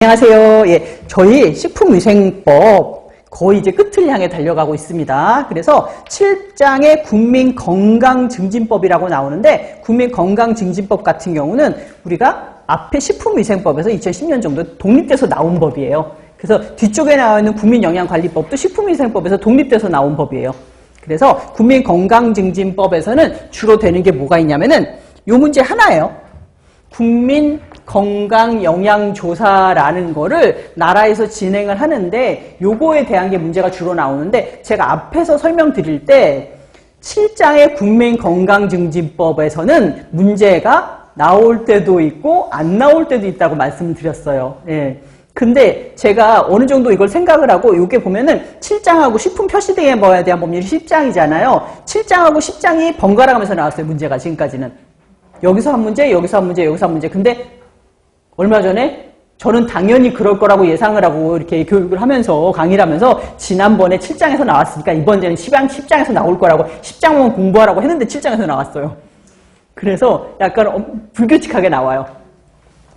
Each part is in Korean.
안녕하세요. 예, 저희 식품위생법 거의 이제 끝을 향해 달려가고 있습니다. 그래서 7장의 국민건강증진법이라고 나오는데, 국민건강증진법 같은 경우는 우리가 앞에 식품위생법에서 2010년 정도 독립돼서 나온 법이에요. 그래서 뒤쪽에 나와 있는 국민영양관리법도 식품위생법에서 독립돼서 나온 법이에요. 그래서 국민건강증진법에서는 주로 되는 게 뭐가 있냐면은 요 문제 하나예요. 국민건강영양조사라는 거를 나라에서 진행을 하는데, 요거에 대한 게 문제가 주로 나오는데, 제가 앞에서 설명드릴 때 7장의 국민건강증진법에서는 문제가 나올 때도 있고 안 나올 때도 있다고 말씀을 드렸어요. 예. 근데 제가 어느 정도 이걸 생각을 하고, 요게 보면은 7장하고 식품 표시등에 뭐에 대한 법률이 10장이잖아요. 7장하고 10장이 번갈아 가면서 나왔어요, 문제가 지금까지는. 여기서 한 문제, 여기서 한 문제, 여기서 한 문제. 근데 얼마 전에 저는 당연히 그럴 거라고 예상을 하고 이렇게 교육을 하면서, 강의를 하면서 지난번에 7장에서 나왔으니까 이번에는 10장에서 나올 거라고 10장만 공부하라고 했는데 7장에서 나왔어요. 그래서 약간 불규칙하게 나와요.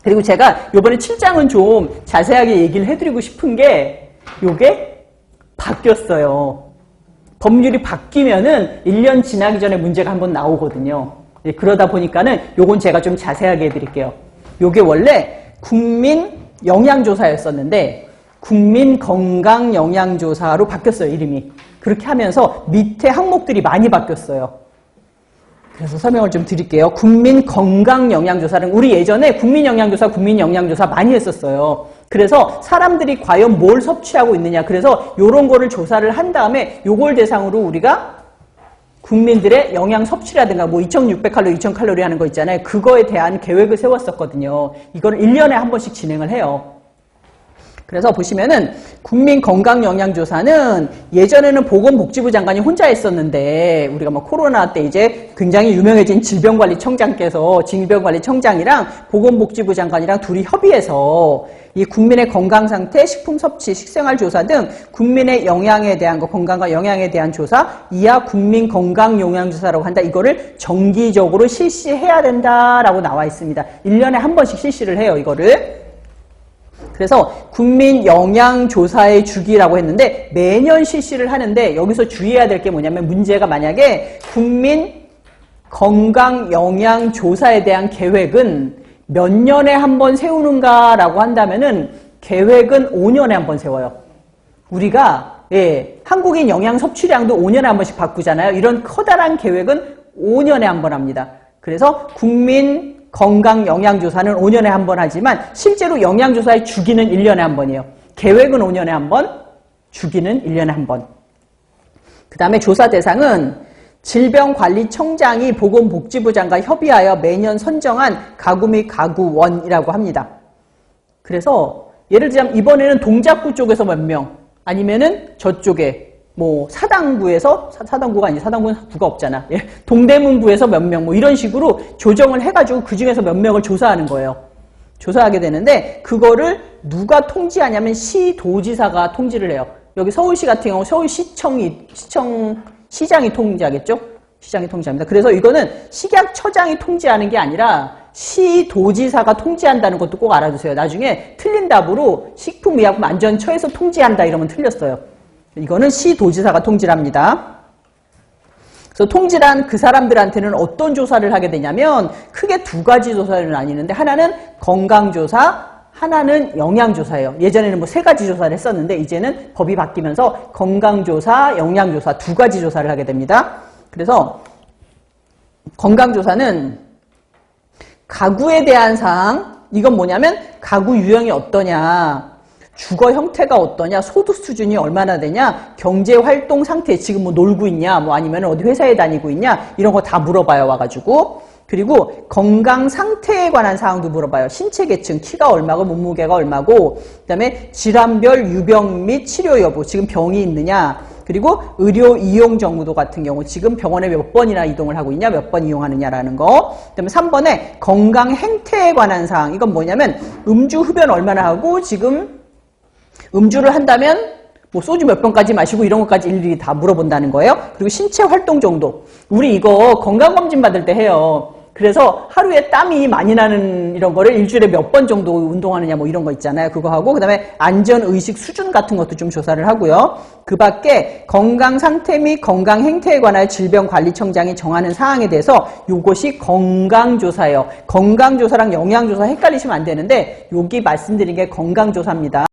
그리고 제가 이번에 7장은 좀 자세하게 얘기를 해드리고 싶은 게, 요게 바뀌었어요. 법률이 바뀌면은 1년 지나기 전에 문제가 한번 나오거든요. 그러다 보니까는 요건 제가 좀 자세하게 해드릴게요. 요게 원래 국민영양조사였었는데 국민건강영양조사로 바뀌었어요, 이름이. 그렇게 하면서 밑에 항목들이 많이 바뀌었어요. 그래서 설명을 좀 드릴게요. 국민건강영양조사는 우리 예전에 국민영양조사 많이 했었어요. 그래서 사람들이 과연 뭘 섭취하고 있느냐, 그래서 요런 거를 조사를 한 다음에 요걸 대상으로 우리가 국민들의 영양 섭취라든가 뭐 2600칼로리, 2000칼로리 하는 거 있잖아요. 그거에 대한 계획을 세웠었거든요. 이거를 1년에 한 번씩 진행을 해요. 그래서 보시면은 국민건강영양조사는 예전에는 보건복지부 장관이 혼자 했었는데, 우리가 뭐 코로나 때 이제 굉장히 유명해진 질병관리청장이랑 보건복지부 장관이랑 둘이 협의해서 이 국민의 건강상태, 식품섭취, 식생활조사 등 국민의 영양에 대한 거, 건강과 영양에 대한 조사, 이하 국민건강영양조사라고 한다. 이거를 정기적으로 실시해야 된다라고 나와 있습니다. 1년에 한 번씩 실시를 해요, 이거를. 그래서 국민영양조사의 주기라고 했는데 매년 실시를 하는데, 여기서 주의해야 될 게 뭐냐면, 문제가 만약에 국민건강영양조사에 대한 계획은 몇 년에 한 번 세우는가라고 한다면은 계획은 5년에 한 번 세워요. 우리가 한국인 영양 섭취량도 5년에 한 번씩 바꾸잖아요. 이런 커다란 계획은 5년에 한 번 합니다. 그래서 국민건강영양조사는 5년에 한 번 하지만 실제로 영양조사의 주기는 1년에 한 번이에요. 계획은 5년에 한 번, 주기는 1년에 한 번. 그 다음에 조사 대상은 질병관리청장이 보건복지부 장과 협의하여 매년 선정한 가구 및 가구원이라고 합니다. 그래서 예를 들자면 이번에는 동작구 쪽에서 몇 명, 아니면은 저쪽에 뭐 사당구에서, 사당구가 아니지, 사당구는 구가 없잖아. 동대문구에서 몇 명, 뭐 이런 식으로 조정을 해가지고 그 중에서 몇 명을 조사하는 거예요. 조사하게 되는데, 그거를 누가 통지하냐면 시도지사가 통지를 해요. 여기 서울시 같은 경우 시장이 통지하겠죠? 시장이 통지합니다. 그래서 이거는 식약처장이 통지하는 게 아니라 시도지사가 통지한다는 것도 꼭 알아두세요. 나중에 틀린 답으로 식품의약품안전처에서 통지한다 이러면 틀렸어요. 이거는 시도지사가 통지를 합니다. 그래서 통지란 그 사람들한테는 어떤 조사를 하게 되냐면, 크게 두 가지 조사를 나뉘는데, 하나는 건강조사, 하나는 영양조사예요. 예전에는 뭐 3가지 조사를 했었는데, 이제는 법이 바뀌면서 건강조사, 영양조사 두 가지 조사를 하게 됩니다. 그래서 건강조사는 가구에 대한 사항, 이건 뭐냐면 가구 유형이 어떠냐, 주거 형태가 어떠냐, 소득 수준이 얼마나 되냐, 경제활동 상태, 지금 뭐 놀고 있냐, 뭐 아니면 어디 회사에 다니고 있냐, 이런 거 다 물어봐요, 와가지고. 그리고 건강 상태에 관한 사항도 물어봐요. 신체 계층, 키가 얼마고 몸무게가 얼마고, 그다음에 질환별 유병 및 치료 여부, 지금 병이 있느냐, 그리고 의료 이용 정도 같은 경우 지금 병원에 몇 번이나 이동을 하고 있냐, 몇 번 이용하느냐라는 거. 그다음에 3번에 건강 행태에 관한 사항. 이건 뭐냐면 음주 흡연 얼마나 하고, 지금 음주를 한다면 뭐 소주 몇 병까지 마시고 이런 것까지 일일이 다 물어본다는 거예요. 그리고 신체 활동 정도. 우리 이거 건강검진 받을 때 해요. 그래서 하루에 땀이 많이 나는 이런 거를 일주일에 몇 번 정도 운동하느냐 뭐 이런 거 있잖아요. 그거 하고 그다음에 안전의식 수준 같은 것도 좀 조사를 하고요. 그 밖에 건강 상태 및 건강 행태에 관하여 질병관리청장이 정하는 사항에 대해서 요것이 건강조사예요. 건강조사랑 영양조사 헷갈리시면 안 되는데 여기 말씀드린 게 건강조사입니다.